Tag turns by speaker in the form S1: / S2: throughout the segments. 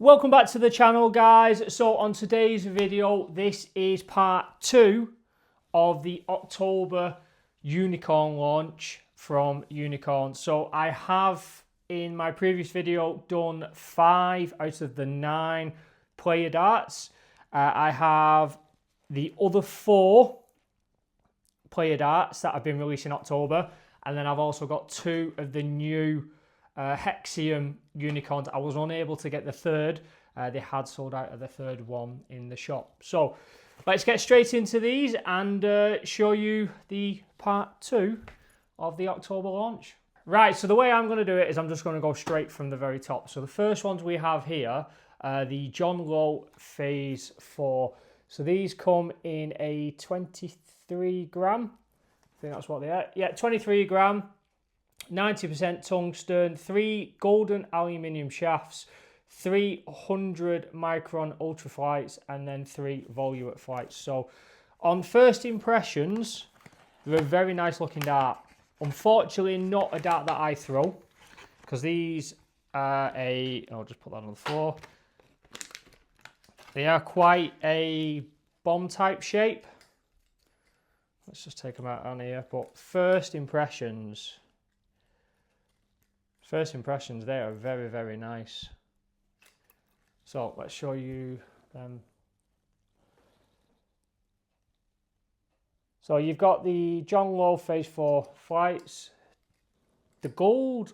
S1: Welcome back to the channel, guys. So on today's video, this is part 2 of the October unicorn launch from Unicorn. So I have in my previous video done 5 out of the 9 player darts. I have the other 4 player darts that have been released in October, and then I've also got 2 of the new Hexium unicorns. I was unable to get the third. They had sold out of the third one in the shop. So let's get straight into these and show you the part 2 of the October launch. Right, so the way I'm going to do it is I'm just going to go straight from the very top. So the first ones we have here, the Lowe Phase 4. So these come in a 23 gram. I think that's what they are. Yeah, 23 gram. 90% tungsten, 3 golden aluminium shafts, 300 micron ultraflights, and then 3 volute flights. So on first impressions, they're a very nice looking dart. Unfortunately, not a dart that I throw, because these are I'll just put that on the floor. They are quite a bomb type shape. Let's just take them out on here. But first impressions, they are very, very nice. So let's show you them. So you've got the Lowe Phase 4 flights. The gold,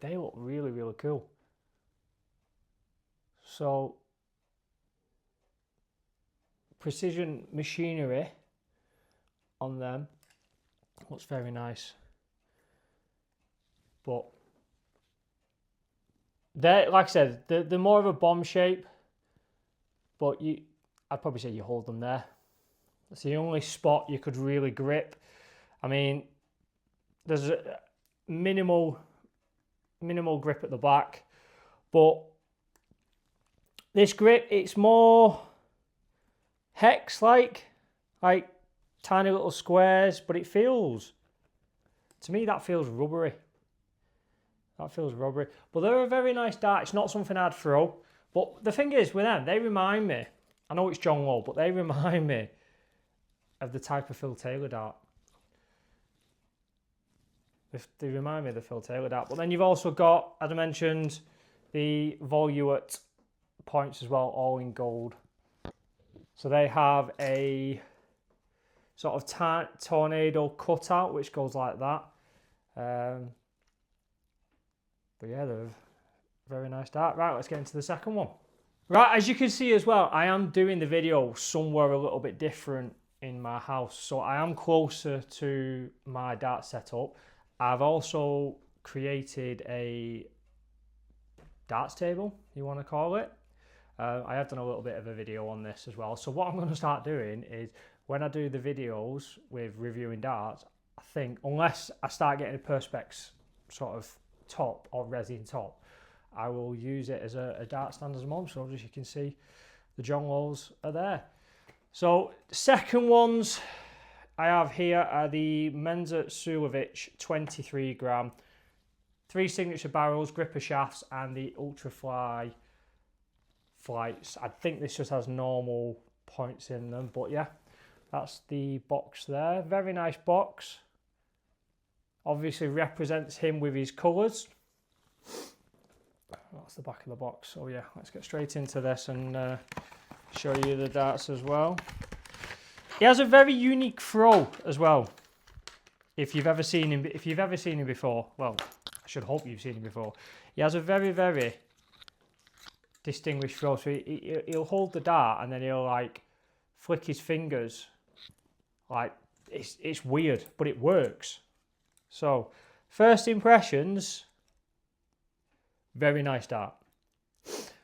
S1: they look really, really cool. So precision machinery on them looks very nice. But they're, like I said, they're more of a bomb shape, but I'd probably say you hold them there. That's the only spot you could really grip. I mean, there's a minimal grip at the back, but this grip, it's more hex like tiny little squares, but it feels, to me, that feels rubbery. That feels rubbery. But they're a very nice dart. It's not something I'd throw. But the thing is, with them, they remind me, I know it's Lowe, but they remind me of the type of Phil Taylor dart. They remind me of the Phil Taylor dart. But then you've also got, as I mentioned, the volute points as well, all in gold. So they have a sort of tornado cutout, which goes like that. But yeah, they're a very nice dart. Right, let's get into the second one. Right, as you can see as well, I am doing the video somewhere a little bit different in my house. So I am closer to my dart setup. I've also created a darts table, you want to call it. I have done a little bit of a video on this as well. So what I'm going to start doing is, when I do the videos with reviewing darts, I think, unless I start getting a Perspex sort of top or resin top, I will use it as a dart stand as a mom. So as you can see, the Lowes are there. So second ones I have here are the Mensa Suovich 23 gram, 3 signature barrels, gripper shafts, and the ultrafly flights. I think this just has normal points in them, but yeah, that's the box there. Very nice box. Obviously represents him with his colours. That's the back of the box. So yeah, let's get straight into this and show you the darts as well. He has a very unique throw as well. If you've ever seen him before, well, I should hope you've seen him before. He has a very, very distinguished throw. So he'll hold the dart and then he'll like flick his fingers. Like it's weird, but it works. So, first impressions, very nice dart.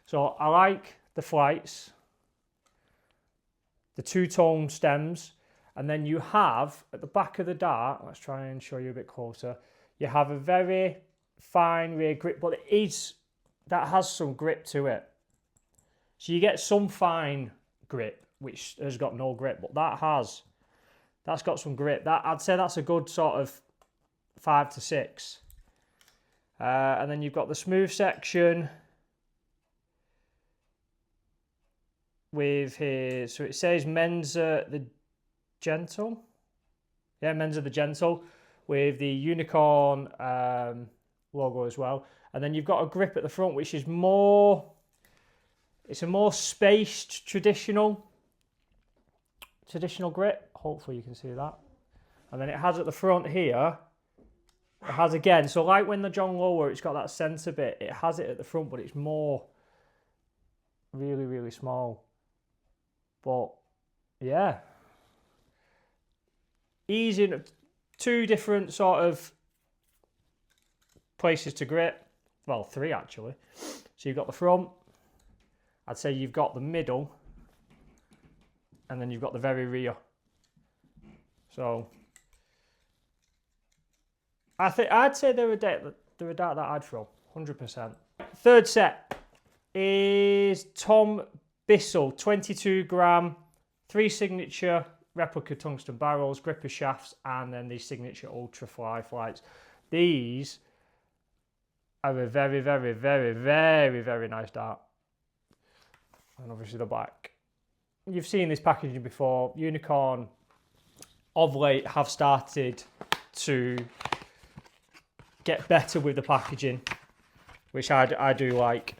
S1: So, I like the flights, the two-tone stems, and then you have, at the back of the dart, let's try and show you a bit closer, you have a very fine rear grip, but that has some grip to it. So, you get some fine grip, which has got no grip, but that's got some grip. I'd say that's a good sort of 5 to 6. And then you've got the smooth section, with his, so it says Mensa the Gentle. Yeah, Mensa the Gentle with the unicorn logo as well. And then you've got a grip at the front, which is more, it's a more spaced traditional grip. Hopefully you can see that. And then it has at the front here, it has again, so like when the John Lowe, it's got that centre bit, it has it at the front, but it's more really, really small. But yeah, easy, two different sort of places to grip. Well, three actually. So you've got the front, I'd say you've got the middle, and then you've got the very rear. So I'd say they're a dart that I'd throw, 100%. Third set is Tom Bissell, 22 gram, 3 signature replica tungsten barrels, gripper shafts, and then these signature ultra fly flights. These are a very, very, very, very, very nice dart. And obviously the back. You've seen this packaging before. Unicorn of late have started to get better with the packaging, which I do like.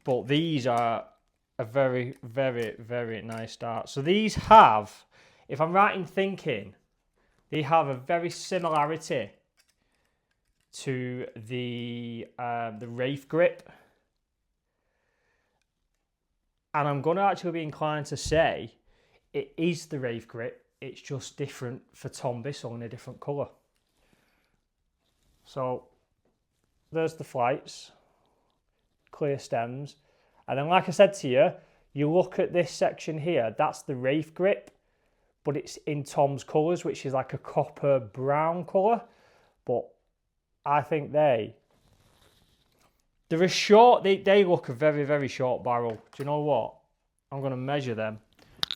S1: But these are a very, very, very nice dart. So these have, if I'm right in thinking, they have a very similarity to the Wraith grip. And I'm going to actually be inclined to say it is the Wraith grip. It's just different for Tom Bissell in a different colour. So there's the flights, clear stems. And then like I said to you, you look at this section here, that's the Wraith grip, but it's in Tom's colours, which is like a copper brown colour. But I think they're a short, they look a very, very short barrel. Do you know what? I'm going to measure them.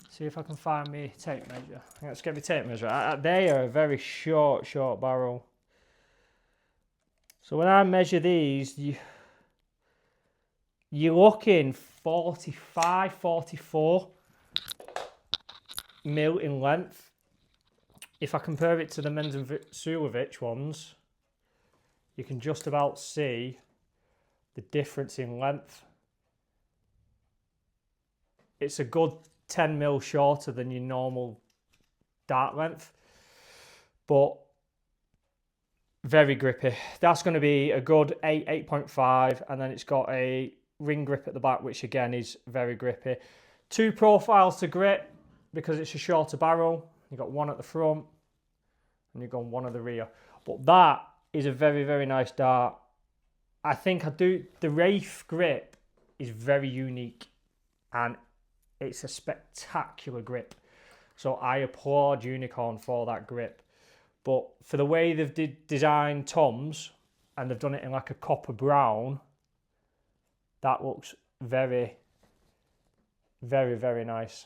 S1: See if I can find me tape measure. Let's get my tape measure. They are a very short barrel. So when I measure these, you're looking 45, 44 mil in length. If I compare it to the Mensa Suovich ones, you can just about see the difference in length. It's a good 10 mil shorter than your normal dart length, but very grippy. That's going to be a good 8.5, and then it's got a ring grip at the back, which again is very grippy. Two profiles to grip because it's a shorter barrel. You've got one at the front and you've got one at the rear. But that is a very, very nice dart. I think the Wraith grip is very unique and it's a spectacular grip. So I applaud Unicorn for that grip. But for the way they've designed Tom's, and they've done it in like a copper brown, that looks very, very, very nice.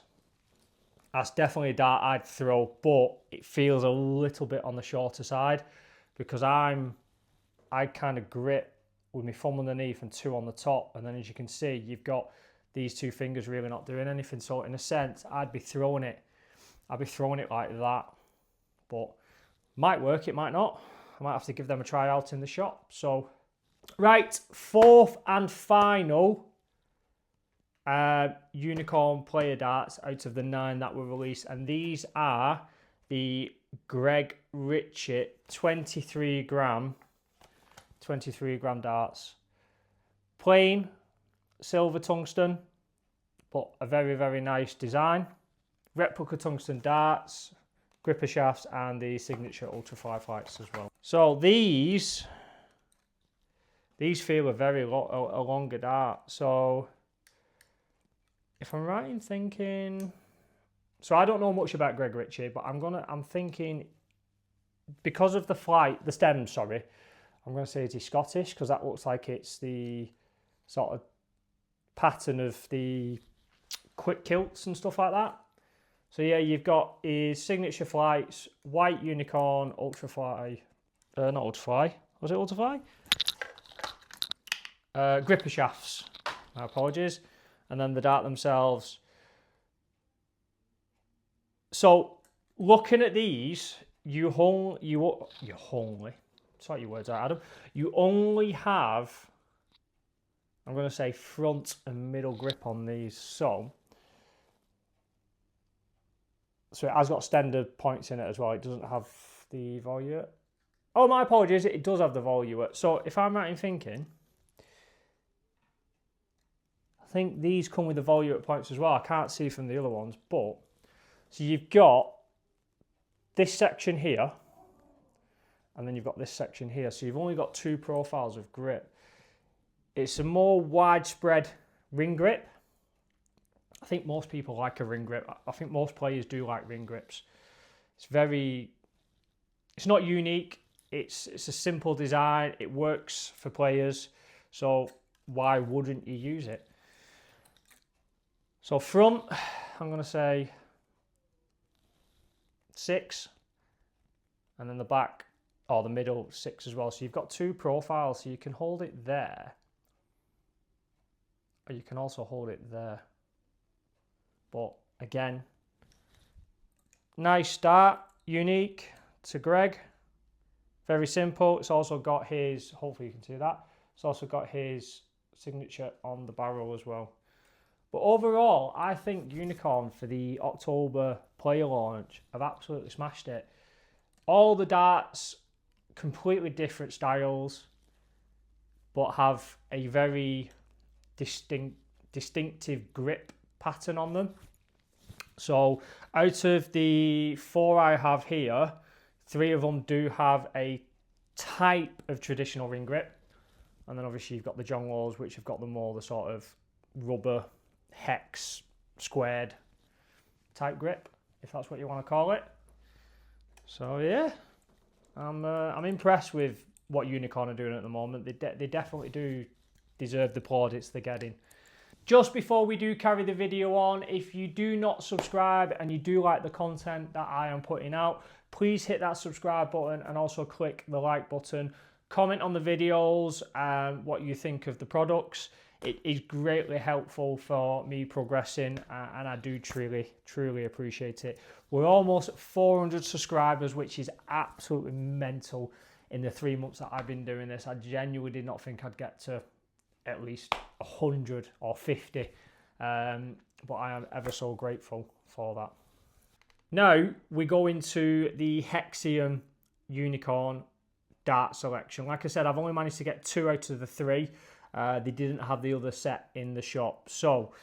S1: That's definitely a dart I'd throw, but it feels a little bit on the shorter side because I kind of grip with my thumb underneath and two on the top, and then as you can see, you've got these two fingers really not doing anything. So in a sense, I'd be throwing it like that, but might work, it might not. I might have to give them a try out in the shop. So, right, fourth and final Unicorn player darts out of the 9 that were released, and these are the Greg Ritchie 23 gram darts. Plain silver tungsten, but a very, very nice design. Replica tungsten darts, gripper shafts, and the signature ultra fly flights as well. So these feel a very a longer dart. So if I'm right in thinking, so I don't know much about Greg Ritchie, but I'm thinking because of the stems, sorry, I'm gonna say it's Scottish because that looks like it's the sort of pattern of the quick kilts and stuff like that. So yeah, you've got his signature flights, white Unicorn, ultra fly, not ultra fly, was it ultra fly? gripper shafts. My apologies. And then the dart themselves. So looking at these, you only, sort your words out, Adam. You only have, I'm going to say, front and middle grip on these. So it has got extended points in it as well. It doesn't have the volute. Oh, my apologies. It does have the volute. So if I'm right in thinking, I think these come with the volute points as well. I can't see from the other ones, but so you've got this section here, and then you've got this section here. So you've only got two profiles of grip. It's a more widespread ring grip. I think most people like a ring grip. I think most players do like ring grips. It's not unique. It's a simple design. It works for players. So why wouldn't you use it? So front, I'm going to say 6, and then the back, or the middle, 6 as well. So you've got two profiles, so you can hold it there, or you can also hold it there. But again, nice start, unique to Greg, very simple. It's also got his, hopefully you can see that, it's also got his signature on the barrel as well. But overall, I think Unicorn for the October player launch have absolutely smashed it. All the darts, completely different styles, but have a very distinctive grip pattern on them. So out of the 4 I have here, 3 of them do have a type of traditional ring grip. And then obviously you've got the John Lowe's, which have got the more the sort of rubber hex squared type grip, if that's what you want to call it. So yeah, I'm impressed with what Unicorn are doing at the moment. They definitely do deserve the plaudits they're getting. Just before we do carry the video on, if you do not subscribe and you do like the content that I am putting out, please hit that subscribe button and also click the like button. Comment on the videos and what you think of the products. It is greatly helpful for me progressing, and I do truly appreciate it. We're almost at 400 subscribers, which is absolutely mental in the 3 months that I've been doing this. I genuinely did not think I'd get to at least 100 or 50, but I am ever so grateful for that. Now we go into the Hexium Unicorn dart selection. Like I said, I've only managed to get 2 out of the 3. They didn't have the other set in the shop. So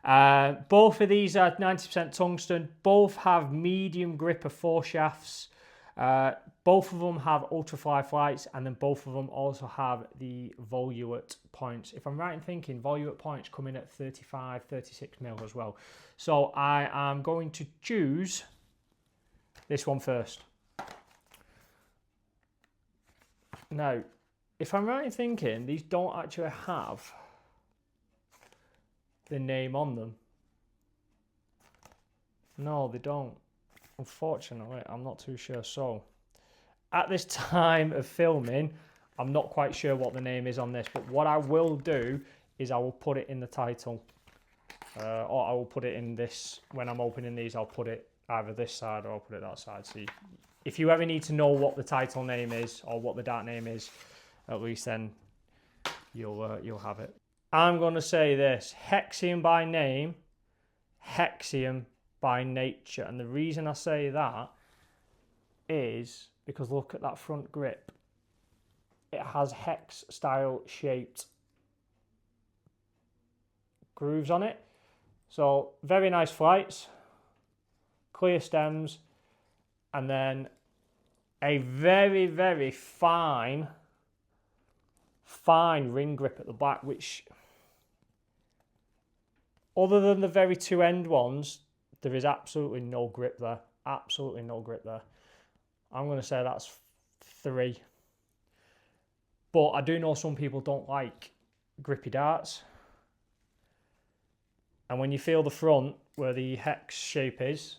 S1: both of these are 90% tungsten. Both have medium gripper foreshafts. Both of them have ultrafly flights, and then both of them also have the volute points. If I'm right in thinking, volute points come in at 35, 36 mil as well. So I am going to choose this one first. Now, if I'm right in thinking, these don't actually have the name on them. No, they don't. Unfortunately, I'm not too sure. So, at this time of filming, I'm not quite sure what the name is on this, but what I will do is I will put it in the title. Or I will put it in this, when I'm opening these, I'll put it either this side or I'll put it that side. So if you ever need to know what the title name is or what the dart name is, at least then you'll have it. I'm going to say this: Hexium by name, Hexium by nature. And the reason I say that is because look at that front grip. It has hex style shaped grooves on it. So very nice flights, clear stems, and then a very, very fine ring grip at the back, which, other than the very two end ones, there is absolutely no grip there. Absolutely no grip there. I'm going to say that's 3. But I do know some people don't like grippy darts. And when you feel the front where the hex shape is,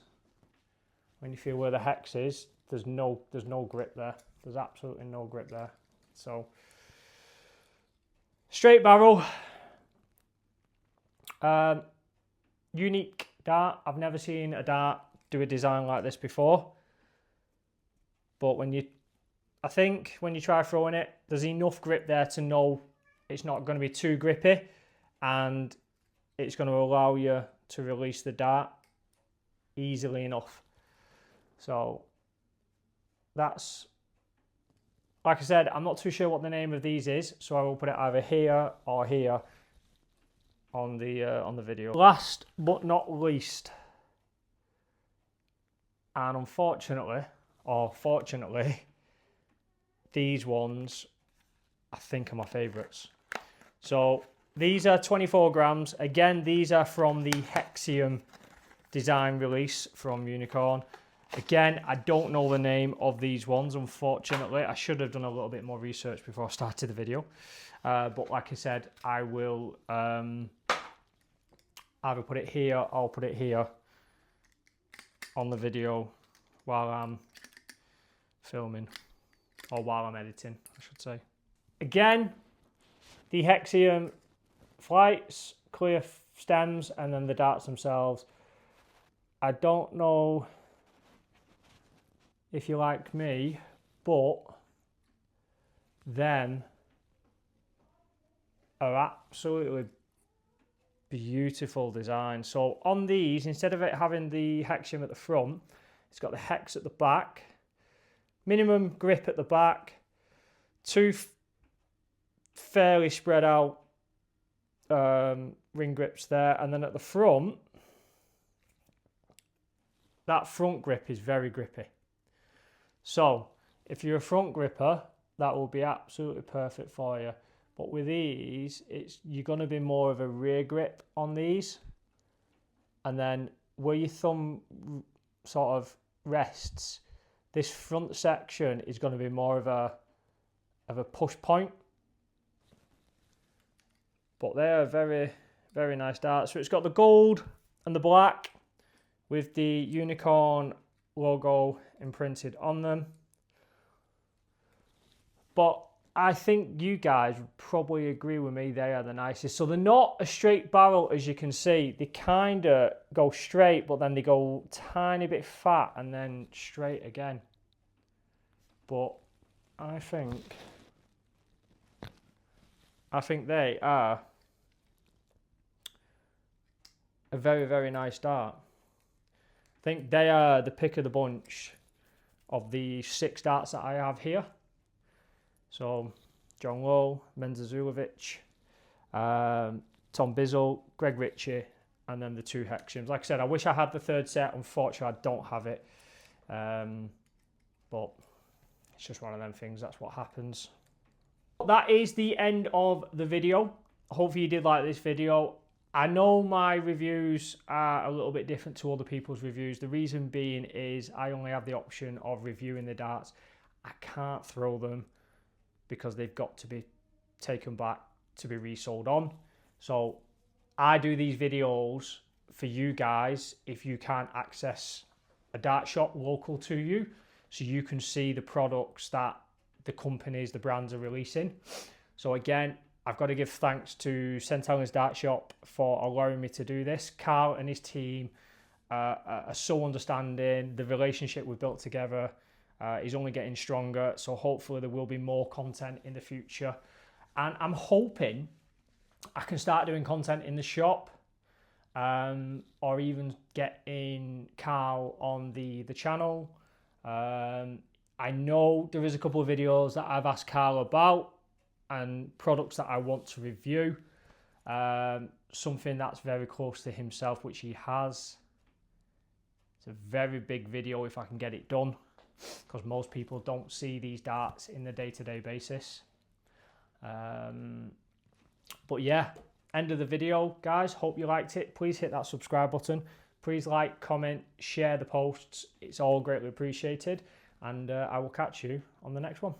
S1: when you feel where the hex is, there's no grip there. There's absolutely no grip there. So Straight barrel. Unique dart. I've never seen a dart do a design like this before. But I think when you try throwing it, there's enough grip there to know it's not going to be too grippy, and it's going to allow you to release the dart easily enough. So that's, like I said, I'm not too sure what the name of these is, so I will put it either here or here on the video. Last but not least, and unfortunately, or fortunately, these ones I think are my favourites. So these are 24 grams. Again, these are from the Hexium design release from Unicorn. Again, I don't know the name of these ones, unfortunately. I should have done a little bit more research before I started the video. But like I said, I will either put it here or put it here on the video while I'm filming, or while I'm editing, I should say. Again, the Hexium flights, clear stems, and then the darts themselves. I don't know if you like me, but them are absolutely beautiful design. So on these, instead of it having the Hexium at the front, it's got the Hex at the back, minimum grip at the back, two fairly spread out ring grips there, and then at the front, that front grip is very grippy. So if you're a front gripper, that will be absolutely perfect for you. But with these, you're going to be more of a rear grip on these, and then where your thumb sort of rests, this front section is going to be more of a push point. But they're very, very nice darts. So it's got the gold and the black with the Unicorn logo imprinted on them. But I think you guys would probably agree with me, they are the nicest. So they're not a straight barrel, as you can see. They kind of go straight, but then they go tiny bit fat and then straight again. But I think they are a very, very nice dart. I think they are the pick of the bunch of the 6 darts that I have here. So John Lowe, Mensa Suovich, Tom Bissell, Greg Ritchie, and then the 2 Hexiums. Like I said, I wish I had the 3rd set. Unfortunately, I don't have it. But it's just one of them things. That's what happens. That is the end of the video. Hopefully you did like this video. I know my reviews are a little bit different to other people's reviews. The reason being is I only have the option of reviewing the darts. I can't throw them because they've got to be taken back to be resold on. So I do these videos for you guys if you can't access a dart shop local to you, so you can see the products that the companies, the brands are releasing. So again, I've got to give thanks to St. Helens Dart Shop for allowing me to do this. Carl and his team are so understanding. The relationship we've built together is only getting stronger. So hopefully there will be more content in the future. And I'm hoping I can start doing content in the shop, or even getting Carl on the channel. I know there is a couple of videos that I've asked Carl about and products that I want to review. Something that's very close to himself, which he has. It's a very big video if I can get it done, because most people don't see these darts in the day-to-day basis. But yeah, end of the video, guys. Hope you liked it. Please hit that subscribe button. Please like, comment, share the posts. It's all greatly appreciated. And I will catch you on the next one.